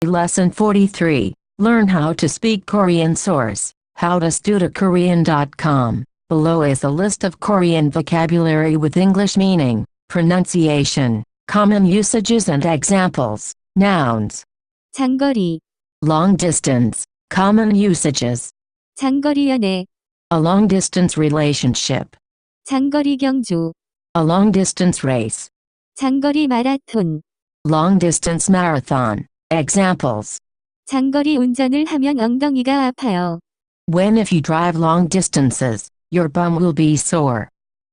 Lesson 43. Learn how to speak Korean. Source: howtostudykorean.com. Below is a list of Korean vocabulary with English meaning, pronunciation, common usages and examples. Nouns. 장거리, Long distance. Common usages. 장거리 연애, A long distance relationship. 장거리 경주, A long distance race. 장거리 마라톤, Long distance marathon. Examples. 장거리 운전을 하면 엉덩이가 아파요. When if you drive long distances, your bum will be sore.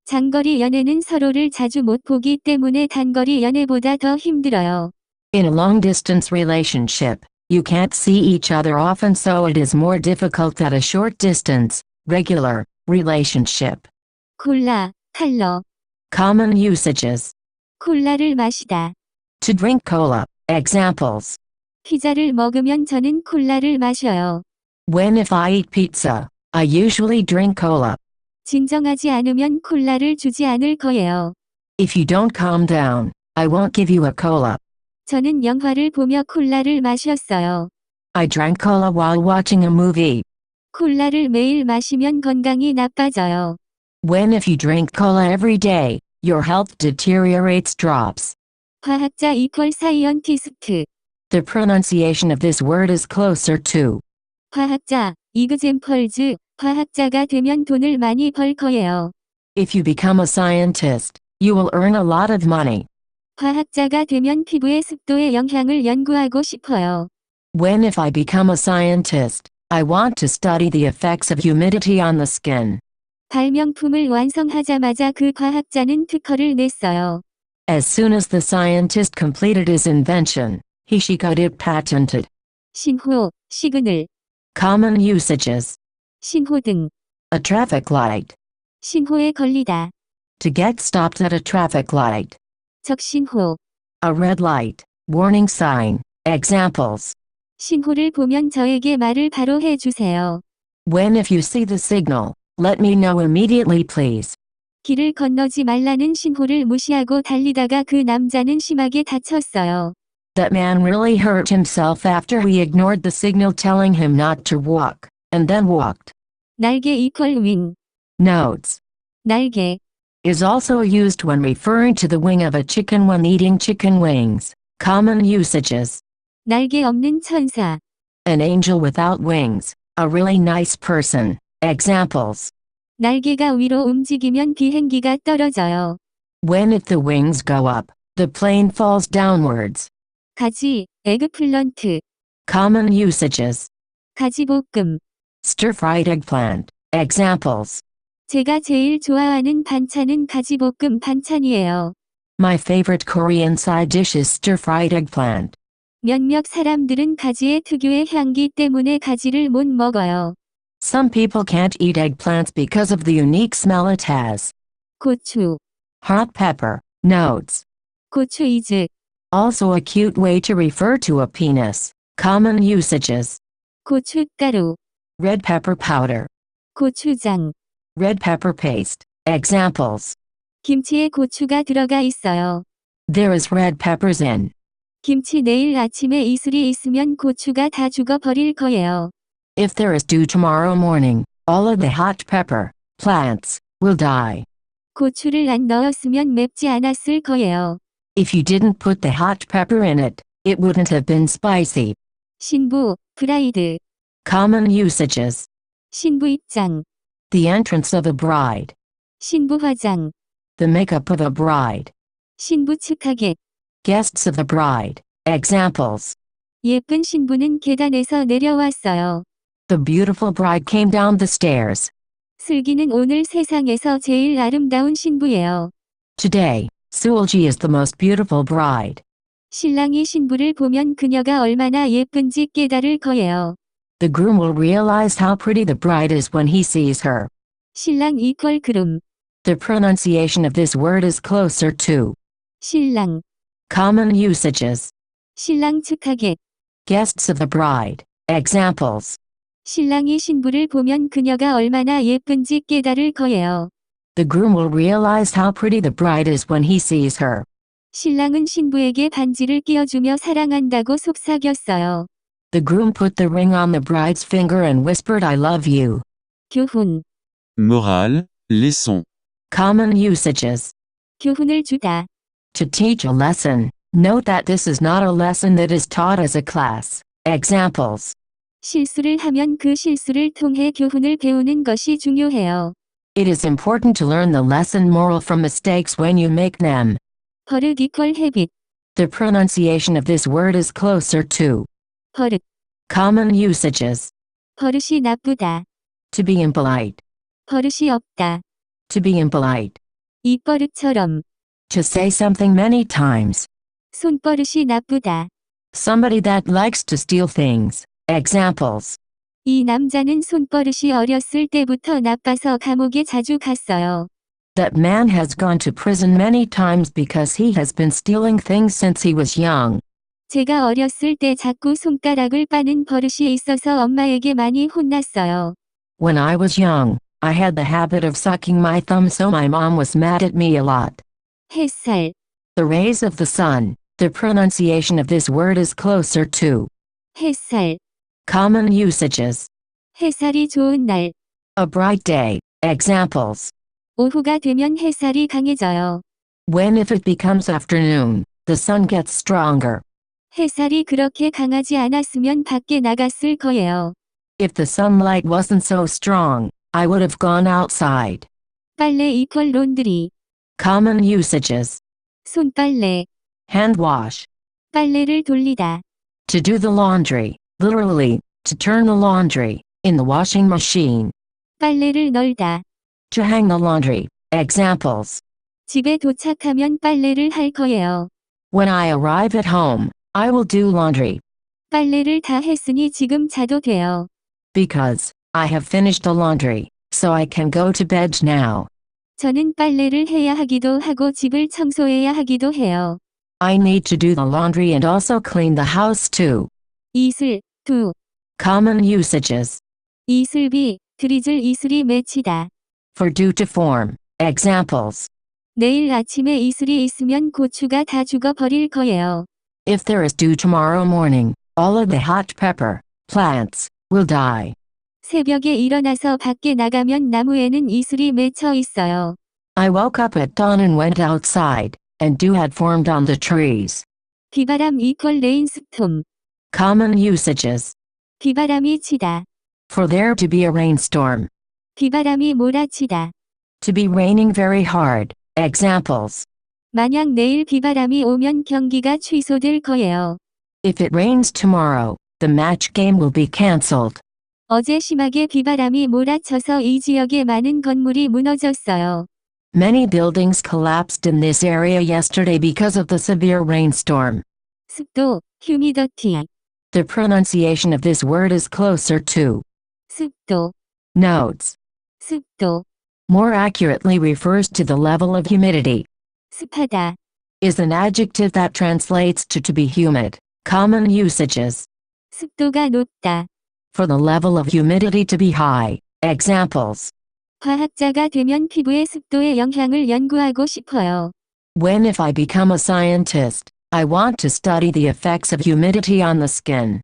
장거리 연애는 서로를 자주 못 보기 때문에 단거리 연애보다 더 힘들어요. In a long distance relationship, you can't see each other often, so it is more difficult at a short distance, regular, relationship. 콜라, 칼로, Common usages. 콜라를 마시다. To drink cola. Examples. 피자를 먹으면 저는 콜라를 마셔요. When if I eat pizza, I usually drink cola. 진정하지 않으면 콜라를 주지 않을 거예요. If you don't calm down, I won't give you a cola. 저는 영화를 보며 콜라를 마셨어요. I drank cola while watching a movie. 콜라를 매일 마시면 건강이 나빠져요. When if you drink cola every day, your health deteriorates. Drops. 과학자 이퀄 사이언티스트. The pronunciation of this word is closer to. 과학자, 이그젠펄즈, 과학자가 되면 돈을 많이 벌 거예요. If you become a scientist, you will earn a lot of money. 과학자가 되면 피부의 습도의 영향을 연구하고 싶어요. When if I become a scientist, I want to study the effects of humidity on the skin. 발명품을 완성하자마자 그 과학자는 특허를 냈어요. As soon as the scientist completed his invention, she got it patented. 신호, 시그널, Common usages. 신호등, A traffic light. 신호에 걸리다, To get stopped at a traffic light. 적신호, A red light. Warning sign. Examples. 신호를 보면 저에게 말을 바로 해주세요. When if you see the signal, let me know immediately please. 길을 건너지 말라는 신호를 무시하고 달리다가 그 남자는 심하게 다쳤어요. That man really hurt himself after we ignored the signal telling him not to walk, and then walked. 날개 이퀄 윙, Notes. 날개, Is also used when referring to the wing of a chicken when eating chicken wings. Common usages. 날개 없는 천사, An angel without wings. A really nice person. Examples. 날개가 위로 움직이면 비행기가 떨어져요. When if the wings go up, the plane falls downwards. 가지, 에그플런트, Common usages. 가지볶음, Stir-fried eggplant. Examples. 제가 제일 좋아하는 반찬은 가지볶음 반찬이에요. My favorite Korean side dish is stir-fried eggplant. 몇몇 사람들은 가지의 특유의 향기 때문에 가지를 못 먹어요. Some people can't eat eggplants because of the unique smell it has. 고추, Hot pepper. Notes. 고추 이즈, Also a cute way to refer to a penis. Common usages. 고춧가루, Red pepper powder. 고추장, Red pepper paste. Examples. 김치에 고추가 들어가 있어요. There is red peppers in. 김치 내일 아침에 이슬이 있으면 고추가 다 죽어버릴 거예요. If there is dew tomorrow morning, all of the hot pepper plants will die. 고추를 안 넣었으면 맵지 않았을 거예요. If you didn't put the hot pepper in it, it wouldn't have been spicy. 신부, 브라이드, Common usages. 신부 입장, The entrance of a bride. 신부 화장, The makeup of a bride. 신부 측하객, Guests of the bride. Examples. 예쁜 신부는 계단에서 내려왔어요. The beautiful bride came down the stairs. 슬기는 오늘 세상에서 제일 아름다운 신부예요. Today, Seulgi is the most beautiful bride. 신랑이 신부를 보면 그녀가 얼마나 예쁜지 깨달을 거예요. The groom will realize how pretty the bride is when he sees her. 신랑 이퀄 그룸, The pronunciation of this word is closer to. 신랑, Common usages. 신랑 측하객, Guests of the bride. Examples. 신랑이 신부를 보면 그녀가 얼마나 예쁜지 깨달을 거예요. The groom will realize how pretty the bride is when he sees her. 신랑은 신부에게 반지를 끼워주며 사랑한다고 속삭였어요. The groom put the ring on the bride's finger and whispered I love you. 교훈. Morale, leçon. Common usages. 교훈을 주다. To teach a lesson. Note that this is not a lesson that is taught as a class. Examples. 실수를 하면 그 실수를 통해 교훈을 배우는 것이 중요해요. It is important to learn the lesson moral from mistakes when you make them. 버릇 equal habit. The pronunciation of this word is closer to. 버릇. Common usages. 버릇이 나쁘다. To be impolite. 버릇이 없다. To be impolite. 입버릇처럼. To say something many times. 손버릇이 나쁘다. Somebody that likes to steal things. Examples. 이 남자는 손버릇이 어렸을 때부터 나빠서 감옥에 자주 갔어요. That man has gone to prison many times because he has been stealing things since he was young. 제가 어렸을 때 자꾸 손가락을 빠는 버릇이 있어서 엄마에게 많이 혼났어요. When I was young, I had the habit of sucking my thumb, so my mom was mad at me a lot. 햇살. The rays of the sun. The pronunciation of this word is closer to. 햇살. Common usages. 햇살이 좋은 날. A bright day. Examples. 오후가 되면 햇살이 강해져요. When if it becomes afternoon, the sun gets stronger. 햇살이 그렇게 강하지 않았으면 밖에 나갔을 거예요. If the sunlight wasn't so strong, I would have gone outside. 빨래 equal laundry. Common usages. 손빨래. Hand wash. 빨래를 돌리다. To do the laundry. Literally, to turn the laundry in the washing machine. 빨래를 널다. To hang the laundry. Examples. 집에 도착하면 빨래를 할 거예요. When I arrive at home, I will do laundry. 빨래를 다 했으니 지금 자도 돼요. Because I have finished the laundry, so I can go to bed now. 저는 빨래를 해야 하기도 하고 집을 청소해야 하기도 해요. I need to do the laundry and also clean the house too. 이슬, 두. Common usages. 이슬비, 드리즐 이슬이 맺히다. For due to form. Examples. 내일 아침에 이슬이 있으면 고추가 다 죽어버릴 거예요. If there is dew tomorrow morning, all of the hot pepper plants will die. 새벽에 일어나서 밖에 나가면 나무에는 이슬이 맺혀 있어요. I woke up at dawn and went outside, and dew had formed on the trees. 비바람 equal rainstorm. Common usages. 비바람이 치다. For there to be a rainstorm. 비바람이 몰아치다. To be raining very hard. Examples. 만약 내일 비바람이 오면 경기가 취소될 거예요. If it rains tomorrow, the match game will be cancelled. 어제 심하게 비바람이 몰아쳐서 이 지역의 많은 건물이 무너졌어요. Many buildings collapsed in this area yesterday because of the severe rainstorm. 습도, humidity. The pronunciation of this word is closer to. 습도, Notes. 습도. More accurately refers to the level of humidity. 습하다. Is an adjective that translates to be humid. Common usages. 습도가 높다. For the level of humidity to be high. Examples. 과학자가 되면 피부의 습도의 영향을 연구하고 싶어요. When if I become a scientist, I want to study the effects of humidity on the skin.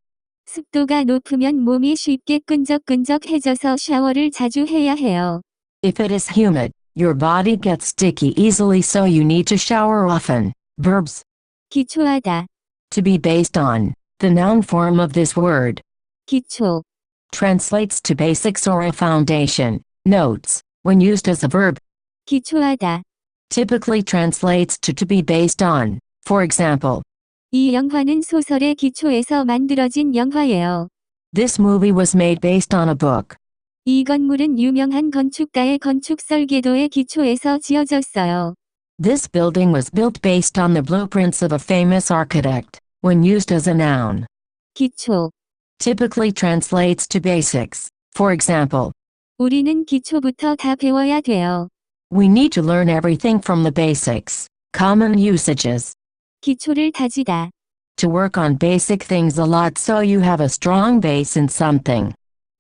습도가 높으면 몸이 쉽게 끈적끈적해져서 샤워를 자주 해야 해요. If it is humid, your body gets sticky easily, so you need to shower often. Verbs. 기초하다. To be based on. The noun form of this word. 기초. Translates to basics or a foundation. Notes. When used as a verb. 기초하다. Typically translates to be based on. For example. 이 영화는 소설의 기초에서 만들어진 영화예요. This movie was made based on a book. 이 건물은 유명한 건축가의 건축 설계도의 기초에서 지어졌어요. This building was built based on the blueprints of a famous architect. When used as a noun. 기초. Typically translates to basics. For example. 우리는 기초부터 다 배워야 돼요. We need to learn everything from the basics. Common usages. 기초를 다지다. To work on basic things a lot so you have a strong base in something.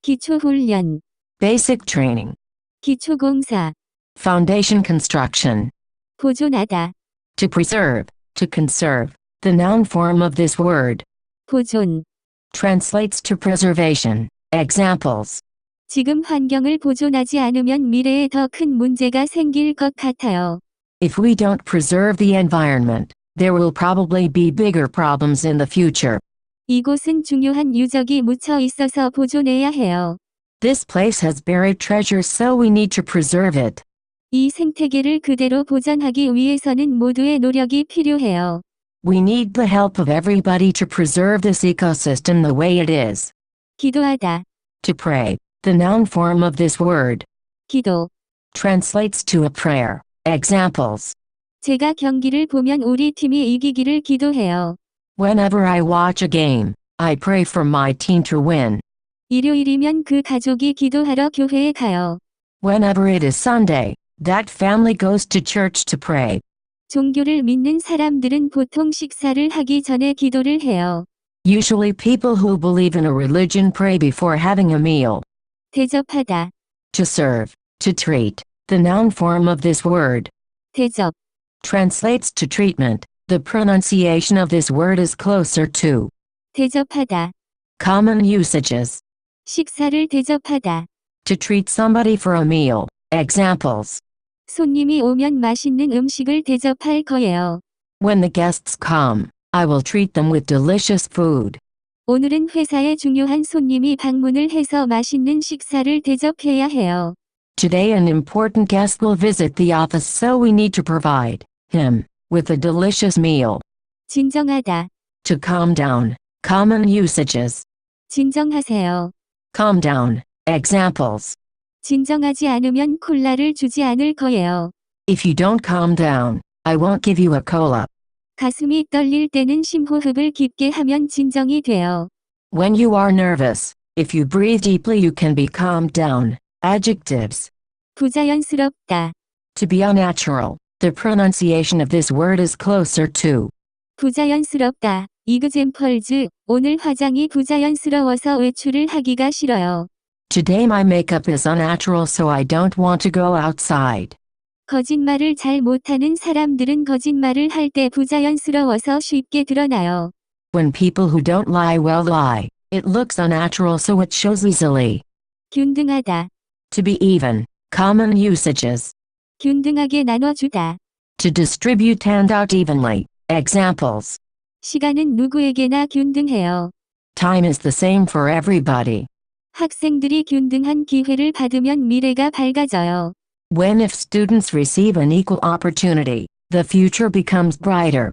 기초 훈련. Basic training. 기초 공사. Foundation construction. 보존하다. To preserve. To conserve. The noun form of this word. 보존. Translates to preservation. Examples. 지금 환경을 보존하지 않으면 미래에 더 큰 문제가 생길 것 같아요. If we don't preserve the environment, there will probably be bigger problems in the future. 이곳은 중요한 유적이 묻혀 있어서 보존해야 해요. This place has buried treasure, so we need to preserve it. 이 생태계를 그대로 보존하기 위해서는 모두의 노력이 필요해요. We need the help of everybody to preserve this ecosystem the way it is. 기도하다. To pray. The noun form of this word. 기도. Translates to a prayer. Examples. 제가 경기를 보면 우리 팀이 이기기를 기도해요. Whenever I watch a game, I pray for my team to win. 일요일이면 그 가족이 기도하러 교회에 가요. Whenever it is Sunday, that family goes to church to pray. 종교를 믿는 사람들은 보통 식사를 하기 전에 기도를 해요. Usually people who believe in a religion pray before having a meal. 대접하다. To serve. To treat. The noun form of this word. 대접. Translates to treatment. The pronunciation of this word is closer to. 대접하다. Common usages. 식사를 대접하다. To treat somebody for a meal. Examples. 손님이 오면 맛있는 음식을 대접할 거예요. When the guests come, I will treat them with delicious food. 오늘은 회사에 중요한 손님이 방문을 해서 맛있는 식사를 대접해야 해요. Today an important guest will visit the office, so we need to provide him with a delicious meal. 진정하다. To calm down. Common usages. 진정하세요. Calm down. Examples. 진정하지 않으면 콜라를 주지 않을 거예요. If you don't calm down, I won't give you a cola. 가슴이 떨릴 때는 심호흡을 깊게 하면 진정이 돼요. When you are nervous, if you breathe deeply you can be calmed down. Adjectives. 부자연스럽다. To be unnatural. The pronunciation of this word is closer to. 부자연스럽다. examples. 오늘 화장이 부자연스러워서 외출을 하기가 싫어요. Today my makeup is unnatural, so I don't want to go outside. 거짓말을 잘 못하는 사람들은 거짓말을 할 때 부자연스러워서 쉽게 드러나요. When people who don't lie well lie, it looks unnatural, so it shows easily. 균등하다. To be even. Common usages. 균등하게 나눠주다. To distribute handout evenly. Examples. 시간은 누구에게나 균등해요. Time is the same for everybody. 학생들이 균등한 기회를 받으면 미래가 밝아져요. When if students receive an equal opportunity, the future becomes brighter.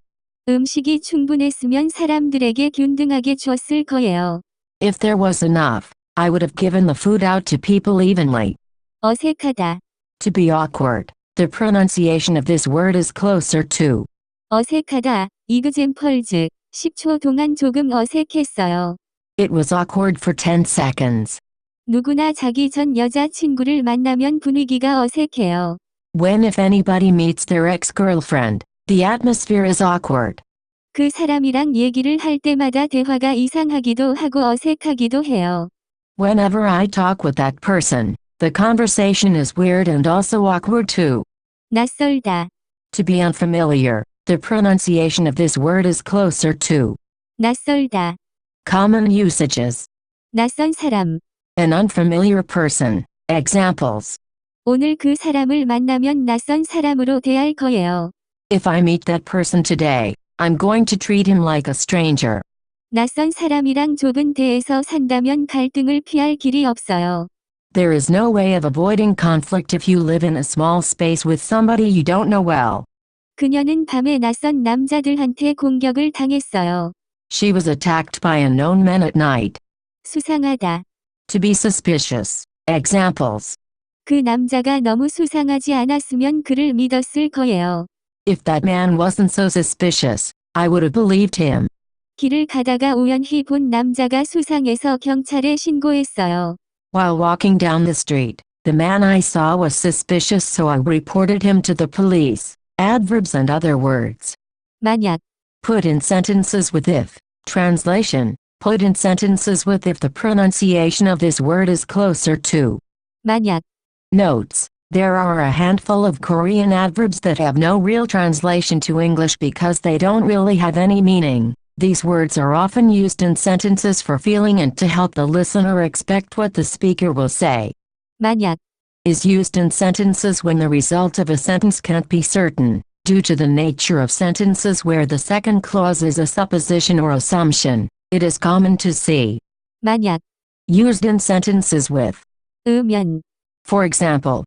음식이 충분했으면 사람들에게 균등하게 줬을 거예요. If there was enough, I would have given the food out to people evenly. 어색하다. To be awkward. The pronunciation of this word is closer to. 어색하다. examples. 10초 동안 조금 어색했어요. It was awkward for 10 seconds. 누구나 자기 전 여자친구를 만나면 분위기가 어색해요. When if anybody meets their ex-girlfriend, the atmosphere is awkward. 그 사람이랑 얘기를 할 때마다 대화가 이상하기도 하고 어색하기도 해요. Whenever I talk with that person, the conversation is weird and also awkward too. 낯설다. To be unfamiliar. The pronunciation of this word is closer to. 낯설다. Common usages. 낯선 사람. An unfamiliar person. Examples. 오늘 그 사람을 만나면 낯선 사람으로 대할 거예요. If I meet that person today, I'm going to treat him like a stranger. 낯선 사람이랑 좁은 데에서 산다면 갈등을 피할 길이 없어요. There is no way of avoiding conflict if you live in a small space with somebody you don't know well. 그녀는 밤에 낯선 남자들한테 공격을 당했어요. She was attacked by unknown men at night. 수상하다. To be suspicious. Examples. 그 남자가 너무 수상하지 않았으면 그를 믿었을 거예요. If that man wasn't so suspicious, I would have believed him. 길을 가다가 우연히 본 남자가 수상해서 경찰에 신고했어요. While walking down the street, the man I saw was suspicious, so I reported him to the police. Adverbs and other words. 만약. Put in sentences with if. Translation. Put in sentences with if the pronunciation of this word is closer to. 만약. Notes. There are a handful of Korean adverbs that have no real translation to English because they don't really have any meaning. These words are often used in sentences for feeling and to help the listener expect what the speaker will say. 만약, Is used in sentences when the result of a sentence can't be certain, due to the nature of sentences where the second clause is a supposition or assumption. It is common to see. 만약, Used in sentences with. 으면. For example,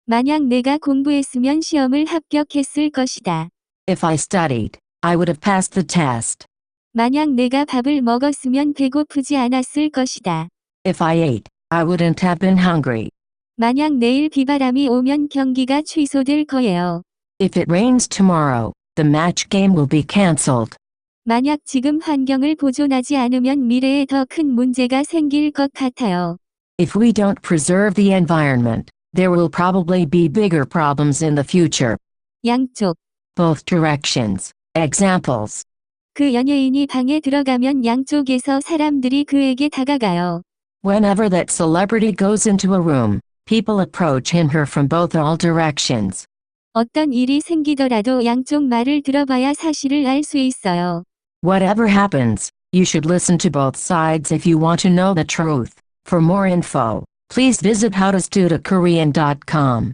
만약 내가 공부했으면 시험을 합격했을 것이다. if I studied, I would have passed the test. 만약 내가 밥을 먹었으면 배고프지 않았을 것이다. If I ate, I wouldn't have been hungry. 만약 내일 비바람이 오면 경기가 취소될 거예요. If it rains tomorrow, the match game will be cancelled. 만약 지금 환경을 보존하지 않으면 미래에 더 큰 문제가 생길 것 같아요. If we don't preserve the environment, there will probably be bigger problems in the future. 양쪽. Both directions. Examples. 그 연예인이 방에 들어가면 양쪽에서 사람들이 그에게 다가가요. Whenever that celebrity goes into a room, people approach him or her from all directions. 어떤 일이 생기더라도 양쪽 말을 들어봐야 사실을 알 수 있어요. Whatever happens, you should listen to both sides if you want to know the truth. For more info, please visit howtostudykorean.com.